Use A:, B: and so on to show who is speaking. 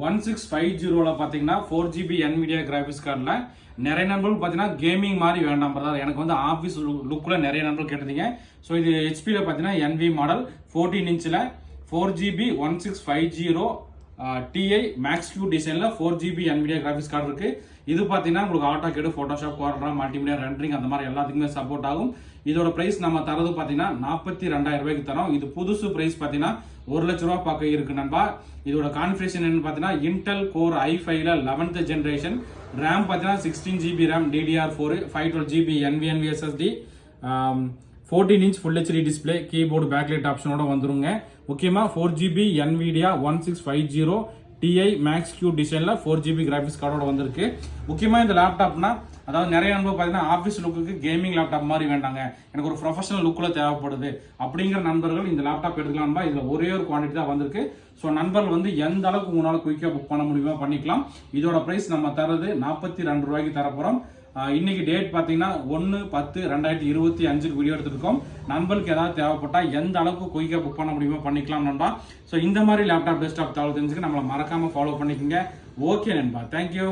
A: 1650 பார்த்தீங்கன்னா 4GB NVIDIA graphics கார்டில் நிறைய நண்பர்கள் பார்த்தீங்கன்னா கேமிங் மாதிரி வேண்டாம் பிரதர், எனக்கு வந்து ஆஃபீஸ் லுக்கில் நிறைய நண்பர்கள் கேட்டிருந்தீங்க. ஸோ இது ஹெச்பியில் பார்த்தீங்கன்னா NV மாடல் 14 இன்ச்சில் 4GB 1650 TI Max Q டிசைனில் 4GB NVIDIA கிராஃபிக்ஸ் கார்டு இருக்குது. இது பார்த்தீங்கன்னா உங்களுக்கு ஆட்டோகேட், ஃபோட்டோஷாப், கோர்டரா, மல்டிமீடியா, ரெண்டரிங் அந்த மாதிரி எல்லாத்துக்குமே சப்போர்ட் ஆகும். இதோட பிரைஸ் நம்ம தரது பார்த்தீங்கன்னா 42,000 ரூபாய்க்கு தரோம். இது புதுசு பிரைஸ் பார்த்தீங்கன்னா 1 லட்ச ரூபா பார்க்க இருக்கு நண்பா. இதோட கான்ஃபிகரேஷன் என்னன்னு பார்த்தீங்கன்னா இன்டெல் கோர் i5ல 11th ஜென்ரேஷன், ரேம் பார்த்தீங்கன்னா 16GB RAM DDR4, 512GB NVMe SSD, 14 inch full HD display, keyboard, backlight ஆப்ஷனோட வந்துருங்க. முக்கியமாக 4GB NVIDIA 1650 TI Max Q டிசைனில் 4GB கிராஃபிக்ஸ் கார்டோட வந்திருக்கு. முக்கியமாக இந்த லேப்டாப்னா அதாவது நிறைய நண்பர் பார்த்தீங்கன்னா ஆஃபீஸ் லுக்கு கேமிங் லேப்டாப் மாதிரி வேண்டாங்க, எனக்கு ஒரு ப்ரொஃபஷனல் லுக்கில் தேவைப்படுது அப்படிங்கிற நண்பர்கள் இந்த லேப்டாப் எடுத்துக்கலாம்பா. இதில் ஒரே ஒரு குவான்டிட்டி தான் வந்திருக்கு. ஸோ நண்பர்கள் வந்து எந்த அளவுக்கு உங்களால் குயிக்காக புக் பண்ண முடியுமோ பண்ணிக்கலாம். இதோட ப்ரைஸ் நம்ம தரது 42 ரூபாய்க்கு தரப்போகிறோம். இன்னைக்கு டேட் பார்த்தீங்கன்னா 1/10/2025 வீடியோ எடுத்துருக்கோம். நண்பர்களுக்கு ஏதாவது தேவைப்பட்டால் எந்த அளவுக்கு குயிக்காக புக் பண்ண முடியுமோ பண்ணிக்கலாம் நண்பா. ஸோ இந்த மாதிரி லேப்டாப் டெஸ்க்டாப் தகவல் தெரிஞ்சுக்க நம்மளை மறக்காமல் ஃபாலோ பண்ணிக்கோங்க. ஓகே நண்பா, தேங்க்யூ.